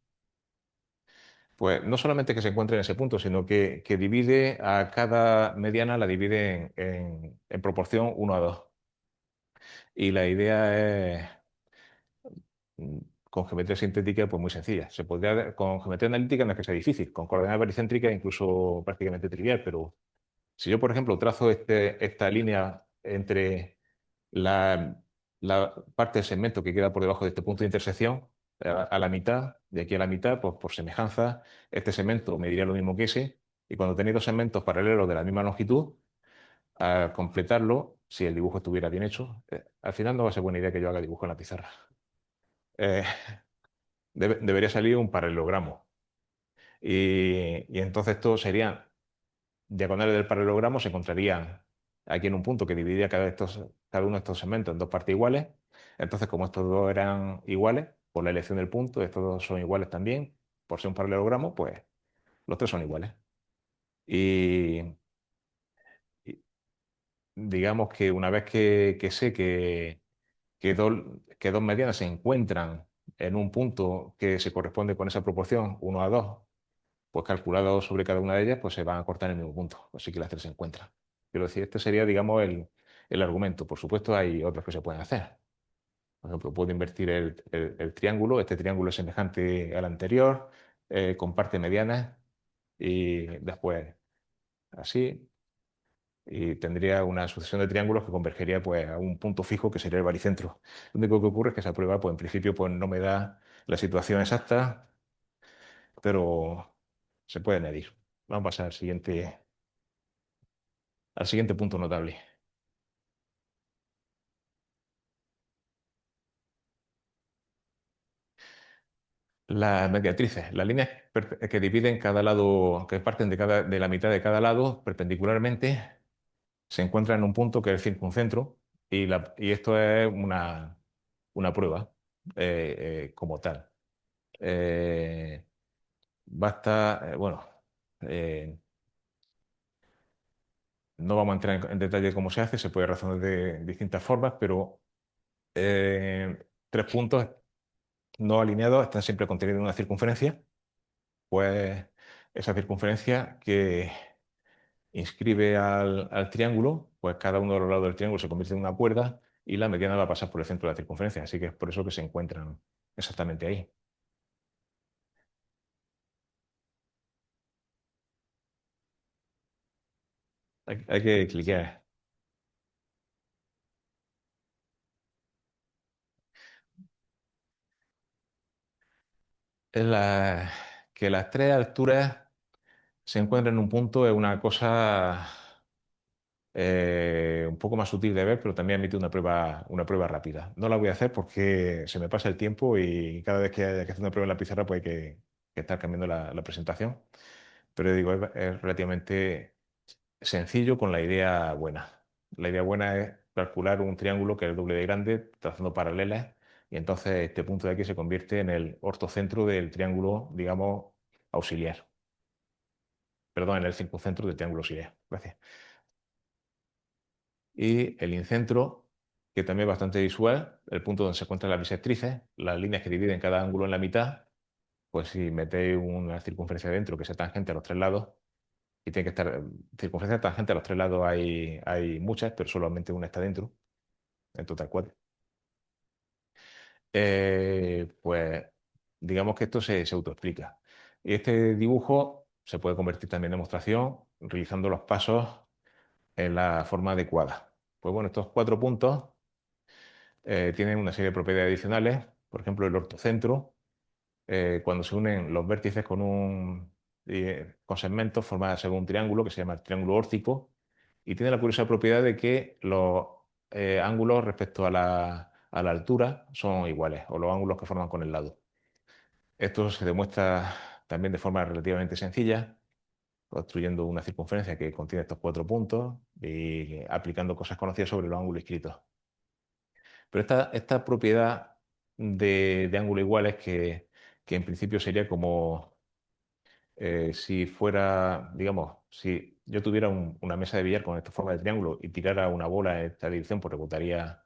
Pues no solamente que se encuentre en ese punto, sino que divide a cada mediana, la divide en proporción 1 a 2. Y la idea es, mm, con geometría sintética, pues muy sencilla. Con geometría analítica no es que sea difícil, con coordenadas baricéntricas incluso prácticamente trivial, pero si yo, por ejemplo, trazo esta línea entre la, la parte del segmento que queda por debajo de este punto de intersección, a la mitad, de aquí a la mitad, pues por semejanza, este segmento mediría lo mismo que ese, y cuando tenéis 2 segmentos paralelos de la misma longitud, al completarlo, si el dibujo estuviera bien hecho, al final no va a ser buena idea que yo haga dibujo en la pizarra. Eh, debería salir un paralelogramo. Y entonces esto serían diagonales del paralelogramo, se encontrarían aquí en un punto que dividía cada uno de estos segmentos en 2 partes iguales. Entonces, como estos dos eran iguales, por la elección del punto, estos dos son iguales también, por ser un paralelogramo, pues los 3 son iguales. Y, y digamos que una vez que sé que 2 medianas se encuentran en un punto que se corresponde con esa proporción 1 a 2, pues calculado sobre cada una de ellas, pues se van a cortar en el mismo punto, así que las 3 se encuentran. Quiero decir, este sería, digamos, el argumento. Por supuesto, hay otros que se pueden hacer. Por ejemplo, puedo invertir el triángulo. Este triángulo es semejante al anterior, comparte medianas y después así. y tendría una sucesión de triángulos que convergería pues, a un punto fijo que sería el baricentro. Lo único que ocurre es que esa prueba, pues, en principio, pues, no me da la situación exacta, pero se puede añadir. Vamos a pasar al siguiente punto notable. Las mediatrices, las líneas que dividen cada lado, que parten de la mitad de cada lado perpendicularmente, se encuentran en un punto que es el circuncentro y esto es una prueba como tal. Eh, bueno, eh, no vamos a entrar en detalle de cómo se hace, se puede razonar de distintas formas, pero tres puntos no alineados están siempre contenidos en una circunferencia, pues esa circunferencia que inscribe al triángulo, pues cada uno de los lados del triángulo se convierte en una cuerda y la mediana va a pasar por el centro de la circunferencia, así que es por eso que se encuentran exactamente ahí. Hay que cliquear. Es que las tres alturas se encuentran en un punto es una cosa un poco más sutil de ver, pero también admite una prueba rápida. No la voy a hacer porque se me pasa el tiempo y cada vez que haya que hacer una prueba en la pizarra, pues hay que estar cambiando la presentación. Pero digo, es relativamente sencillo con la idea buena. La idea buena es calcular un triángulo que es el doble de grande, trazando paralelas, y entonces este punto de aquí se convierte en el ortocentro del triángulo, digamos, auxiliar. Perdón, en el circuncentro del triángulo auxiliar. Gracias. Y el incentro, que también es bastante visual, el punto donde se encuentran las bisectrices, las líneas que dividen cada ángulo en la mitad, pues si metéis una circunferencia dentro que sea tangente a los tres lados, y tiene que estar, circunferencia tangente a los tres lados hay muchas, pero solamente una está dentro, en total cuatro. Pues digamos que esto se autoexplica. Y este dibujo se puede convertir también en demostración realizando los pasos en la forma adecuada. Pues bueno, estos cuatro puntos tienen una serie de propiedades adicionales, por ejemplo, el ortocentro, cuando se unen los vértices con segmentos, forma según un triángulo que se llama el triángulo órtico, y tiene la curiosa propiedad de que los ángulos respecto a la altura son iguales, o los ángulos que forman con el lado. Esto se demuestra también de forma relativamente sencilla, construyendo una circunferencia que contiene estos cuatro puntos y aplicando cosas conocidas sobre los ángulos inscritos. Pero esta propiedad de ángulo igual es que en principio sería como si fuera, digamos, si yo tuviera una mesa de billar con esta forma de triángulo y tirara una bola en esta dirección, pues rebotaría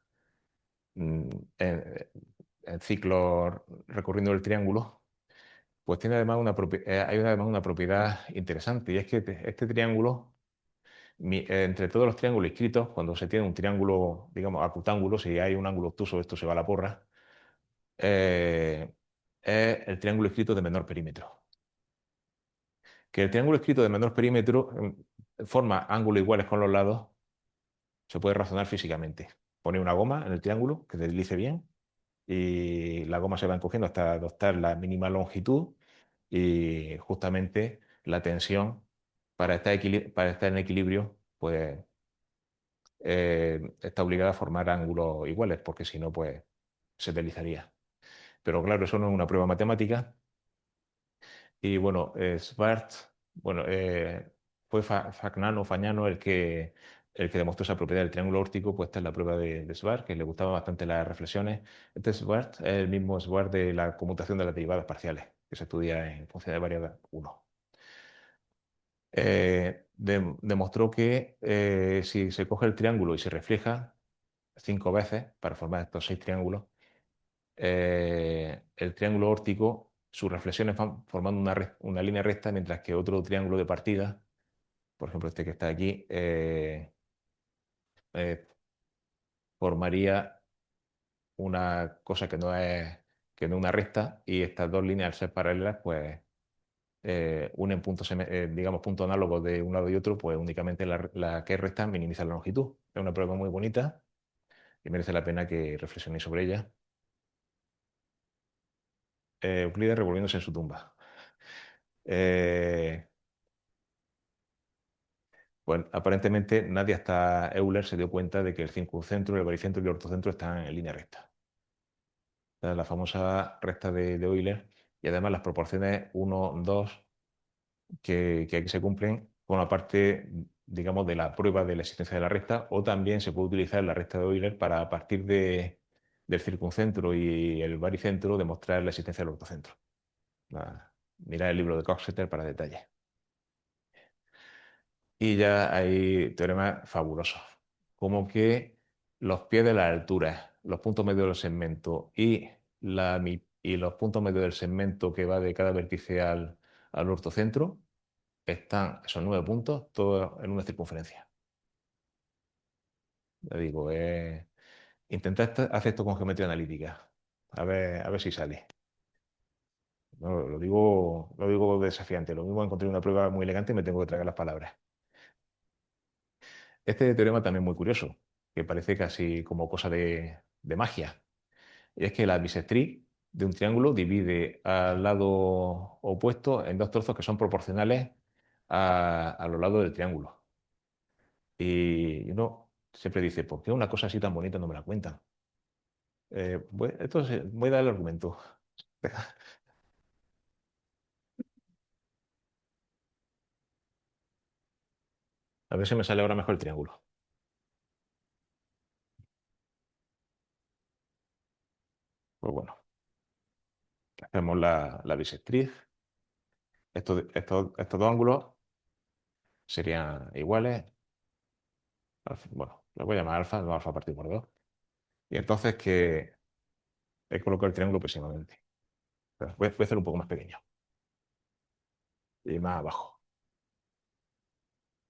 mm, en, en ciclos recorriendo el triángulo. Pues tiene además hay además una propiedad interesante y es que este triángulo, entre todos los triángulos inscritos, cuando se tiene un triángulo, digamos, acutángulo, si hay un ángulo obtuso, esto se va a la porra, eh, es el triángulo inscrito de menor perímetro. Que el triángulo inscrito de menor perímetro forma ángulos iguales con los lados, se puede razonar físicamente. Pone una goma en el triángulo que deslice bien y la goma se va encogiendo hasta adoptar la mínima longitud y justamente la tensión para estar en equilibrio, pues está obligada a formar ángulos iguales, porque si no, pues se deslizaría. Pero claro, eso no es una prueba matemática. Y bueno, bueno, fue Fagnano, Fagnano el que demostró esa propiedad del triángulo órtico, pues esta es la prueba de Schwarz, que le gustaban bastante las reflexiones. Este Schwarz es el mismo Schwarz de la conmutación de las derivadas parciales, que se estudia en función de variables 1. Demostró que si se coge el triángulo y se refleja 5 veces para formar estos 6 triángulos, el triángulo órtico, sus reflexiones van formando una línea recta, mientras que otro triángulo de partida, por ejemplo este que está aquí, eh, formaría una cosa que no es una recta, y estas dos líneas al ser paralelas, pues unen puntos, digamos, puntos análogos de un lado y otro, pues únicamente la que es recta minimiza la longitud. Es una prueba muy bonita y merece la pena que reflexionéis sobre ella. Euclides revolviéndose en su tumba. Eh, pues aparentemente nadie hasta Euler se dio cuenta de que el circuncentro, el baricentro y el ortocentro están en línea recta. La famosa recta de Euler, y además las proporciones 1, 2 que aquí se cumplen con la parte, digamos, de la prueba de la existencia de la recta, o también se puede utilizar la recta de Euler para, a partir del circuncentro y el baricentro, demostrar la existencia del ortocentro. Mirad el libro de Coxeter para detalles. Y ya hay teoremas fabulosos, como que los pies de las alturas, los puntos medios del segmento y los puntos medios del segmento que va de cada vértice al ortocentro, están esos 9 puntos todos en una circunferencia. Ya digo, intentad hacer esto con geometría analítica, a ver si sale. No, lo digo desafiante. Lo mismo encontré una prueba muy elegante y me tengo que tragar las palabras. Este teorema también es muy curioso, que parece casi como cosa de magia. Y es que la bisectriz de un triángulo divide al lado opuesto en dos trozos que son proporcionales a los lados del triángulo. Y uno siempre dice, ¿por qué una cosa así tan bonita no me la cuentan? Voy a dar el argumento. A ver si me sale ahora mejor el triángulo. Pues bueno, hacemos la bisectriz. Estos dos ángulos serían iguales. Bueno, lo voy a llamar alfa, no alfa partido por 2. Y entonces que he colocado el triángulo próximamente. Voy a hacer un poco más pequeño y más abajo.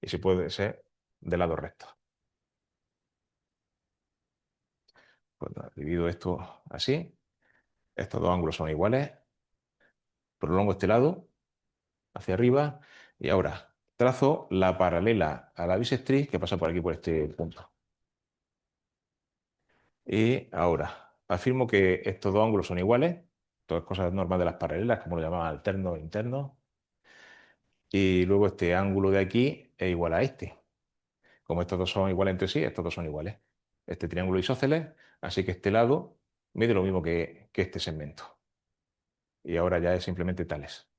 Y si puede ser de lado recto. Pues nada, divido esto así. Estos dos ángulos son iguales. Prolongo este lado hacia arriba. Y ahora trazo la paralela a la bisectriz que pasa por aquí, por este punto. Y ahora afirmo que estos dos ángulos son iguales. Todas cosas normales de las paralelas, como lo llamaban alterno e interno. Y luego este ángulo de aquí es igual a este. Como estos dos son iguales entre sí, estos dos son iguales. Este triángulo isósceles, así que este lado mide lo mismo que este segmento. Y ahora ya es simplemente tales.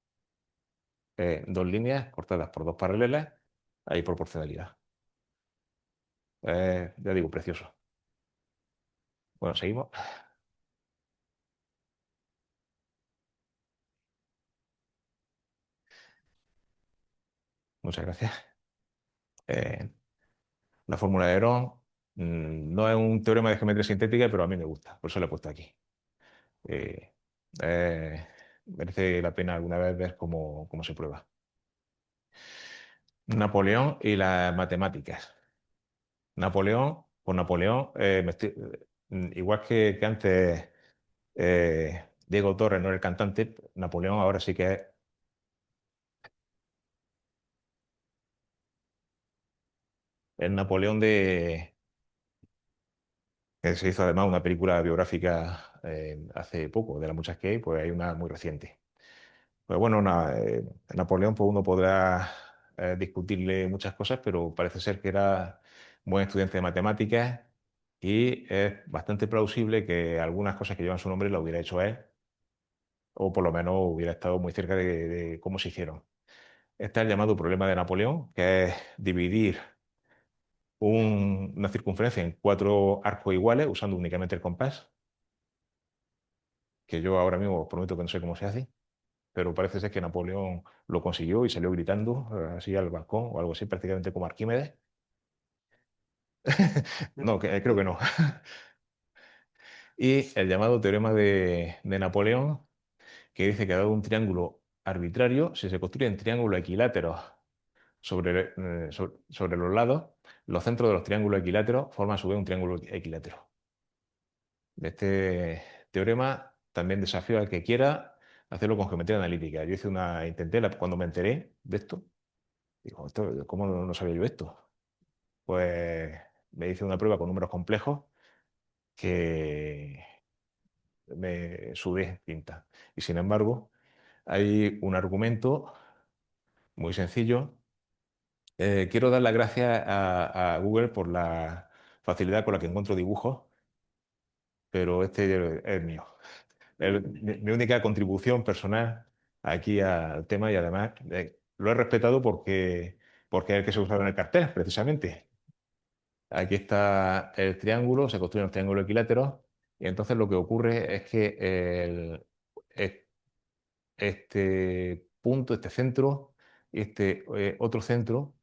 Dos líneas cortadas por dos paralelas, hay proporcionalidad. Ya digo, precioso. Bueno, seguimos. Muchas gracias. Eh, la fórmula de Herón no es un teorema de geometría sintética, pero a mí me gusta, por eso lo he puesto aquí. Eh, Merece la pena alguna vez ver cómo se prueba. Napoleón y las matemáticas. Napoleón, por Napoleón, igual que antes Diego Torres no era el cantante, Napoleón ahora sí que es el Napoleón que se hizo además una película biográfica hace poco, de las muchas que hay, pues hay una muy reciente. Pues bueno, Napoleón, pues uno podrá discutirle muchas cosas, pero parece ser que era buen estudiante de matemáticas y es bastante plausible que algunas cosas que llevan su nombre las hubiera hecho él, o por lo menos hubiera estado muy cerca de cómo se hicieron. Está el llamado problema de Napoleón, que es dividir una circunferencia en 4 arcos iguales usando únicamente el compás, que yo ahora mismo os prometo que no sé cómo se hace, pero parece ser que Napoleón lo consiguió y salió gritando así al balcón o algo así, prácticamente como Arquímedes. No, creo que no. Y el llamado teorema de Napoleón, que dice que dado un triángulo arbitrario, si se construyen triángulos equiláteros sobre los lados, los centros de los triángulos equiláteros forman a su vez un triángulo equilátero. De este teorema también desafío al que quiera hacerlo con geometría analítica. Yo intenté, cuando me enteré de esto, digo, ¿cómo no sabía yo esto? Pues me hice una prueba con números complejos que me sudé tinta. Y sin embargo, hay un argumento muy sencillo. Quiero dar las gracias a Google por la facilidad con la que encuentro dibujos, pero este es mío. Mi única contribución personal aquí al tema y además lo he respetado porque es el que se usaba en el cartel, precisamente. Aquí está el triángulo, se construyen los triángulos equiláteros y entonces lo que ocurre es que este punto, este centro y este otro centro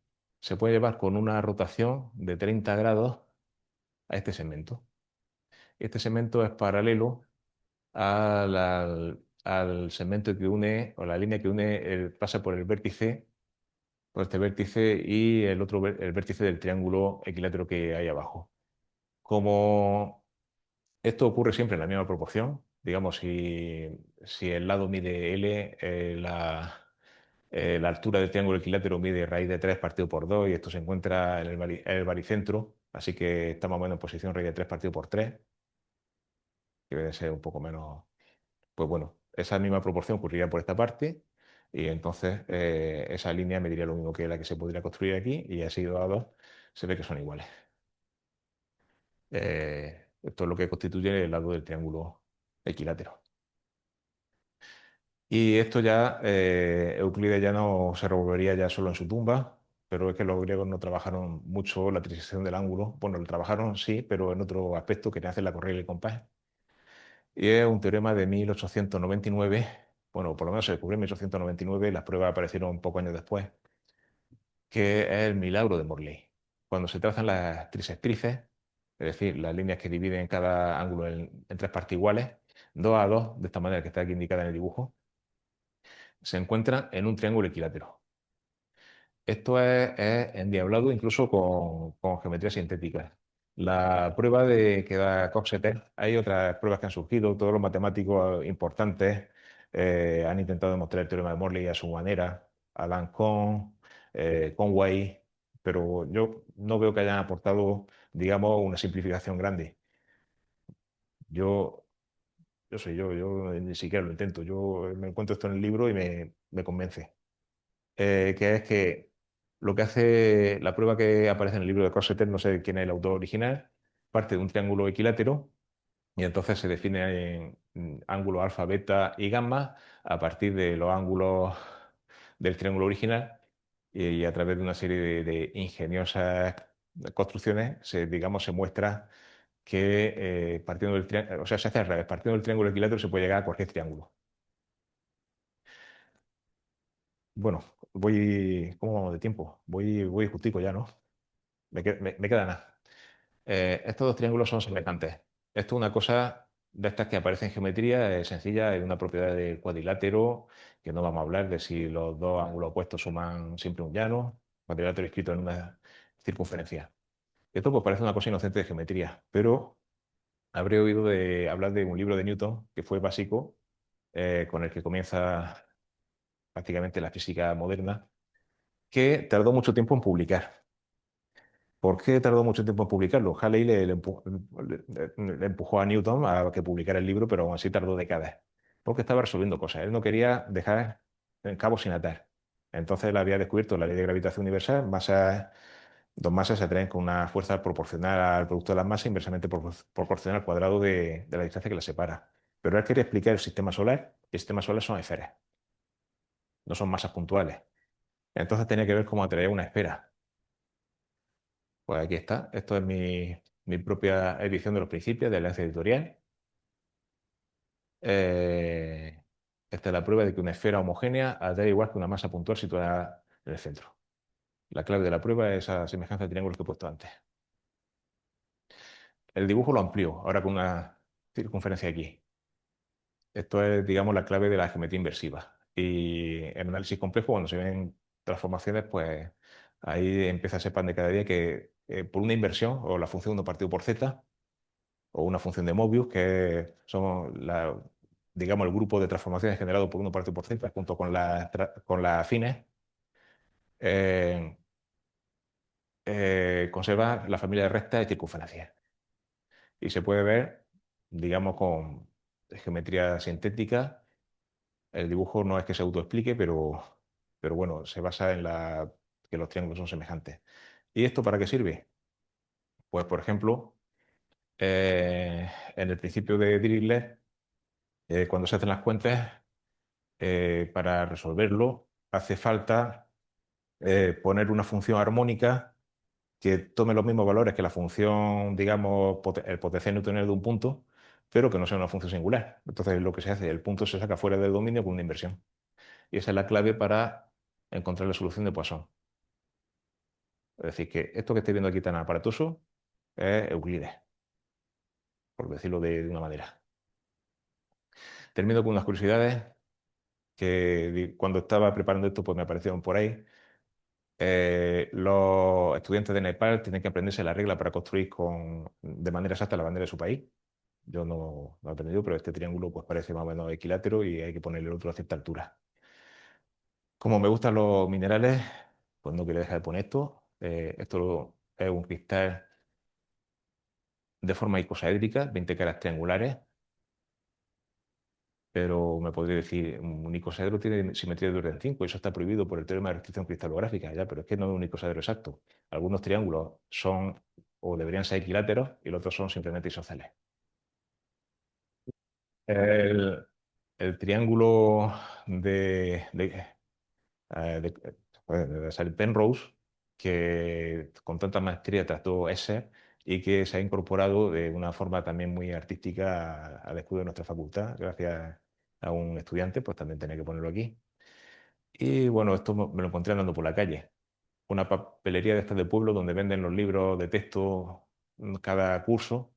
se puede llevar con una rotación de 30 grados a este segmento. Este segmento es paralelo al segmento que une, o la línea que une, pasa por el vértice, por este vértice y el vértice del triángulo equilátero que hay abajo. Como esto ocurre siempre en la misma proporción, digamos, si el lado mide L, la altura del triángulo equilátero mide raíz de 3 partido por 2 y esto se encuentra en el baricentro, así que está más o menos en posición raíz de 3 partido por 3, que debe ser un poco menos. Pues bueno, esa misma proporción ocurriría por esta parte y entonces esa línea me diría lo mismo que la que se podría construir aquí y así dos a dos se ve que son iguales. Esto es lo que constituye el lado del triángulo equilátero. Y esto ya, Euclides ya no se revolvería ya solo en su tumba, pero es que los griegos no trabajaron mucho la trisección del ángulo. Bueno, lo trabajaron sí, pero en otro aspecto, querían hacer la correa y el compás. Y es un teorema de 1899, bueno, por lo menos se descubrió en 1899, las pruebas aparecieron pocos años después, que es el milagro de Morley. Cuando se trazan las trisectrices, es decir, las líneas que dividen cada ángulo en tres partes iguales, 2 a 2, de esta manera que está aquí indicada en el dibujo, se encuentran en un triángulo equilátero. Esto es endiablado incluso con geometría sintética. La prueba de que da Coxeter, hay otras pruebas que han surgido, todos los matemáticos importantes han intentado demostrar el teorema de Morley a su manera, Alan Kohn, Conway, pero yo no veo que hayan aportado, digamos, una simplificación grande. Yo, yo ni siquiera lo intento, yo me encuentro esto en el libro y me convence. Que es que lo que hace la prueba que aparece en el libro de Coxeter, no sé quién es el autor original, parte de un triángulo equilátero y entonces se define en ángulos alfa, beta y gamma a partir de los ángulos del triángulo original y a través de una serie de ingeniosas construcciones, digamos, se muestra que partiendo del triángulo, o sea, se hace al revés, partiendo del triángulo equilátero se puede llegar a cualquier triángulo. Bueno, ¿cómo vamos de tiempo? Voy justico ya, ¿no? Me queda nada. Estos dos triángulos son semejantes. Esto es una cosa de estas que aparece en geometría, sencilla, es una propiedad del cuadrilátero, que no vamos a hablar de si los dos ángulos opuestos suman siempre un llano, cuadrilátero escrito en una circunferencia. Esto pues parece una cosa inocente de geometría, pero habré oído hablar de un libro de Newton que fue básico, con el que comienza prácticamente la física moderna, que tardó mucho tiempo en publicar. ¿Por qué tardó mucho tiempo en publicarlo? Halley le empujó a Newton a que publicara el libro, pero aún así tardó décadas, porque estaba resolviendo cosas. Él no quería dejar en cabo sin atar. Entonces él había descubierto la ley de gravitación universal, dos masas se atraen con una fuerza proporcional al producto de las masas, inversamente proporcional al cuadrado de la distancia que las separa. Pero él quería explicar el sistema solar, y el sistema solar son esferas, no son masas puntuales. Entonces tenía que ver cómo atraía una esfera. Pues aquí está. Esto es mi propia edición de los principios de Alianza Editorial. Eh, Esta es la prueba de que una esfera homogénea atrae igual que una masa puntual situada en el centro. La clave de la prueba es esa semejanza de triángulos que he puesto antes. El dibujo lo amplío, ahora con una circunferencia aquí. Esto es, digamos, la clave de la geometría inversiva. Y en análisis complejo, cuando se ven transformaciones, pues ahí empieza a ser pan de cada día que por una inversión, o la función 1 partido por z, o una función de Mobius, que son digamos, el grupo de transformaciones generado por 1 partido por z junto con las afines, conserva la familia de rectas y circunferencias. Y se puede ver, digamos, con geometría sintética. El dibujo no es que se autoexplique, pero bueno, se basa en que los triángulos son semejantes. ¿Y esto para qué sirve? Pues, por ejemplo, en el principio de Dirichlet, cuando se hacen las cuentas, para resolverlo hace falta poner una función armónica que tome los mismos valores que la función, digamos, el potencial newtoniano de un punto, pero que no sea una función singular. Entonces, lo que se hace, el punto se saca fuera del dominio con una inversión. Y esa es la clave para encontrar la solución de Poisson. Es decir, que esto que estoy viendo aquí tan aparatoso es Euclides, por decirlo de una manera. Termino con unas curiosidades que cuando estaba preparando esto, pues me aparecieron por ahí. Los estudiantes de Nepal tienen que aprenderse la regla para construir de manera exacta la bandera de su país. Yo no lo he aprendido, pero este triángulo pues parece más o menos equilátero y hay que ponerle el otro a cierta altura. Como me gustan los minerales, pues no quiero dejar de poner esto. Esto es un cristal de forma icosaédrica, 20 caras triangulares, pero me podría decir, un icosaedro tiene simetría de orden 5 y eso está prohibido por el teorema de restricción cristalográfica, ya, pero es que no es un icosaedro exacto. Algunos triángulos son o deberían ser equiláteros y los otros son simplemente isósceles. El, el triángulo de Sir Penrose, que con tanta maestría trató ese y que se ha incorporado de una forma también muy artística al escudo de nuestra facultad, gracias a un estudiante, pues también tenía que ponerlo aquí. Y bueno, esto me lo encontré andando por la calle. Una papelería de estas de pueblo donde venden los libros de texto cada curso,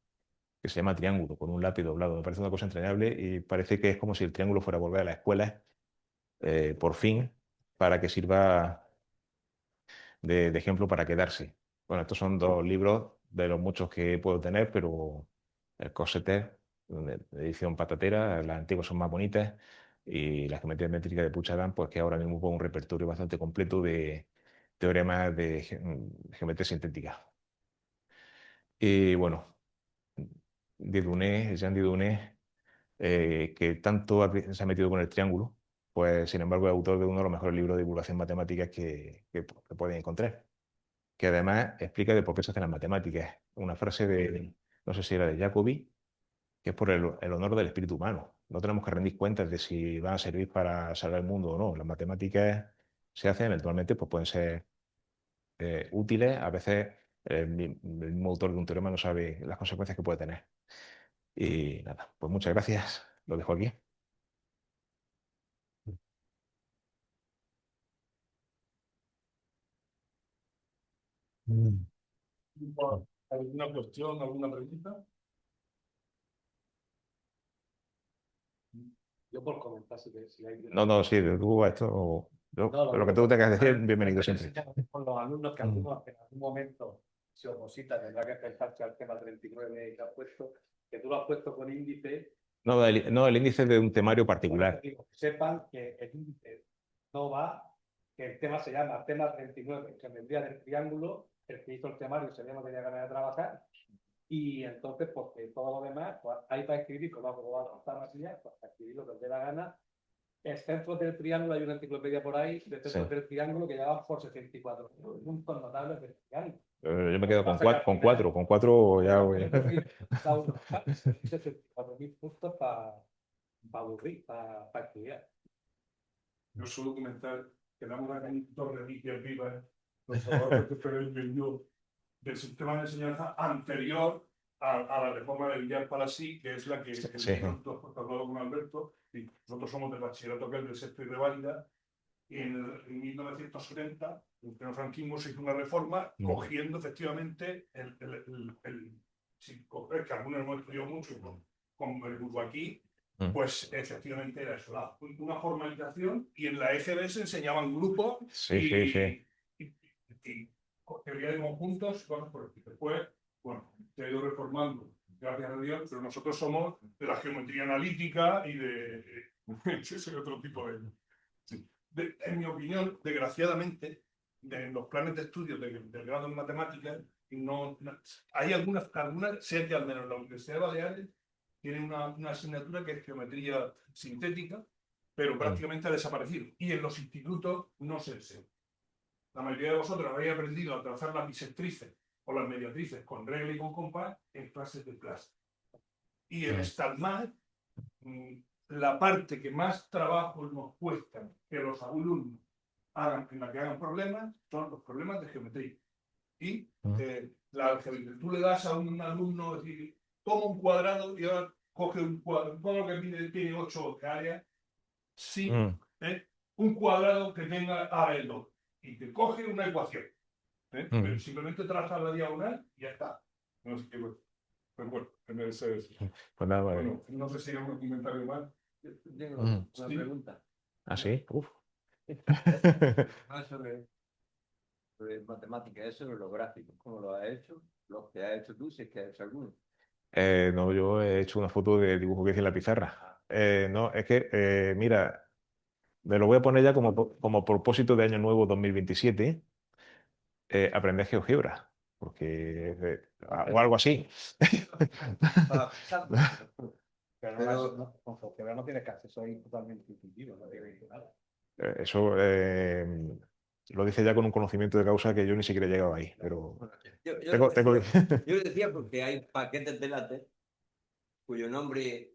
que se llama Triángulo, con un lápiz doblado. Me parece una cosa entrañable y parece que es como si el triángulo fuera a volver a la escuela, por fin, para que sirva de ejemplo para quedarse. Bueno, estos son 2 libros de los muchos que puedo tener, pero el Coseter, de edición patatera, las antiguas son más bonitas, y la geometría métrica de Puigcerdá, pues que ahora mismo pongo un repertorio bastante completo de teoremas de geometría sintética. Y bueno, Jean Dieudonné, que tanto se ha metido con el triángulo, pues sin embargo es autor de uno de los mejores libros de divulgación matemáticas que pueden encontrar, que además explica de por qué se hacen las matemáticas. Una frase no sé si era de Jacobi, que es por el honor del espíritu humano. No tenemos que rendir cuentas de si van a servir para salvar el mundo o no. Las matemáticas se hacen, eventualmente, pues pueden ser útiles. A veces el mismo autor de un teorema no sabe las consecuencias que puede tener. Y nada, pues muchas gracias. Lo dejo aquí. ¿Alguna cuestión, alguna pregunta? Yo por comentar si hay... No, sí, tú a esto, No, lo que tú tengas que decir, bienvenido siempre. Con los alumnos que algunos en algún momento se oposita, tendrá que pensarse al tema 39 que has puesto, que tú lo has puesto con índice. No, el índice de un temario particular. Digo, que sepan que el índice no va, que el tema se llama tema 39, que vendría del triángulo, el que hizo el temario se no tenía ganas de trabajar, y entonces, porque todo lo demás, pues hay para escribir, como va a contar más allá, pues para escribir lo que os dé la gana. El centro del triángulo, hay una enciclopedia por ahí de centros del triángulo que lleva por 64 puntos notables del triángulo. Yo me quedo con cuatro ya voy. 64.000 puntos para aburrir, para estudiar. Yo suelo comentar que damos aquí 2 reliquias vivas, los trabajos que Pérez vendió del sistema de enseñanza anterior a la reforma de Villar-Palasí, que es la que tú has hablado con Alberto, y nosotros somos del bachillerato que es del sexto y de válida, y en 1970, en el franquismo se hizo una reforma cogiendo efectivamente que algunos hemos estudiado mucho con el Burbaquí, pues efectivamente era eso, una formalización, y en la EGB se enseñaban grupos y teoría de conjuntos, cosas por el estilo. Después, bueno, se ha ido reformando gracias a Dios, pero nosotros somos de la geometría analítica y de ese otro tipo de... Sí. En mi opinión, desgraciadamente, en los planes de estudio del grado en matemáticas, hay algunas, sé que al menos la Universidad de Baleares tiene una asignatura que es geometría sintética, pero prácticamente ha desaparecido. Y en los institutos no se enseña. La mayoría de vosotros habéis aprendido a trazar las bisectrices o las mediatrices con regla y con compás en clases de clase. Y en StatMat, la parte que más trabajo nos cuesta que los alumnos hagan, en la que hagan problemas, son los problemas de geometría. Y la álgebra, tú le das a un alumno, decir, toma un cuadrado y ahora coge un cuadrado que tiene 8 áreas, sí, un cuadrado que tenga área 2 y te coge una ecuación. Pero simplemente traza la diagonal y ya está. No sé qué, pero bueno, Pues nada, vale. bueno, no sé si hay un comentario más. Yo tengo una pregunta. ¿Ah, sí? Uf. Más sobre matemáticas, es sobre los gráficos. ¿Cómo lo has hecho? Los que has hecho tú, si es que has hecho alguno. No, yo he hecho una foto del dibujo que hice en la pizarra. No, es que, mira, me lo voy a poner ya como propósito de Año Nuevo 2027, aprender GeoGebra, porque, o algo así. Para pensar, pero con GeoGebra no tienes que acceso ahí totalmente intuitivo, no tiene nada. Eso lo dice ya con un conocimiento de causa que yo ni siquiera he llegado ahí, pero Yo lo decía porque hay paquetes de látex cuyo nombre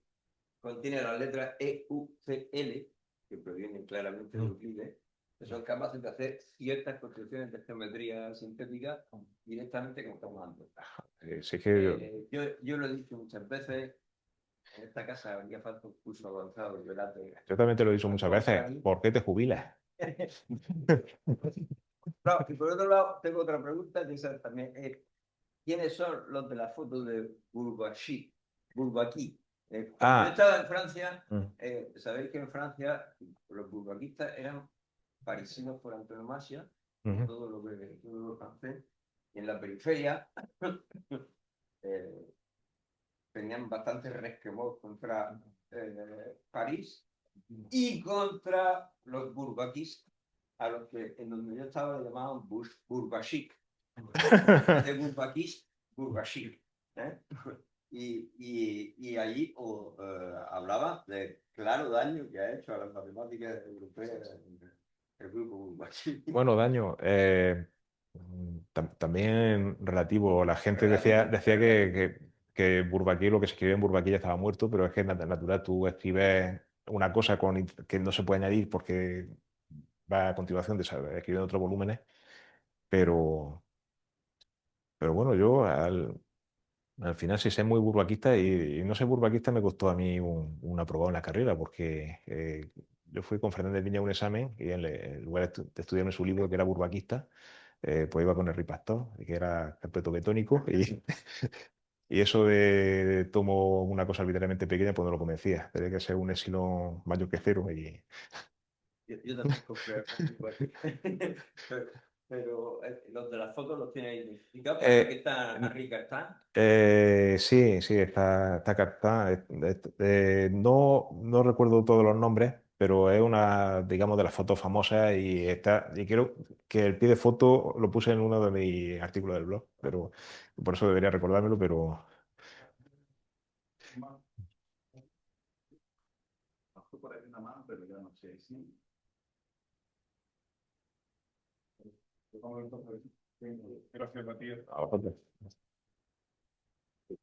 contiene las letras EUCL, que provienen claramente de Euclides, que son capaces de hacer ciertas construcciones de geometría sintética directamente como estamos antes. Sí que Yo lo he dicho muchas veces, en esta casa habría falta un curso avanzado de látex. yo también te lo he dicho muchas veces. ¿Por qué te jubilas? Claro, y por otro lado, tengo otra pregunta que esa también es, ¿quiénes son los de la foto de Bourbaki? Cuando yo estaba en Francia, sabéis que en Francia los bourbakistas eran parisinos por antonomasia, todo lo francés, y en la periferia tenían bastante resquemor contra París y contra los bourbakis, a los que en donde yo estaba le llamaban Bourbachik. De Bourbakis, Bourbachik. Y allí hablaba del claro daño que ha hecho a las matemáticas europeas el grupo Bourbachik. Bueno, daño. También relativo. La gente decía que Bourbaki, lo que se escribía en Bourbaki ya estaba muerto, pero es que en natural tú escribes una cosa que no se puede añadir porque va a continuación de escribiendo otros volúmenes, pero, pero bueno, yo al final sí sé muy burbaquista y no ser burbaquista me costó a mí un aprobado en la carrera porque yo fui con Fernández Viña a un examen y en lugar de estudiarme su libro que era burbaquista, pues iba con el Pastor, que era carpeto betónico y eso de tomo una cosa arbitrariamente pequeña pues no lo convencía. Tenía que ser un epsilon mayor que cero y... Yo también compré pero los de las fotos los tiene identificados, ¿qué tan rica están? Sí, está captada. No recuerdo todos los nombres, pero es una, digamos, de las fotos famosas y creo que el pie de foto lo puse en uno de mis artículos del blog, pero por eso debería recordármelo, pero... Por ahí una mano, pero ya no sé si... Gracias a ti. A vosotros.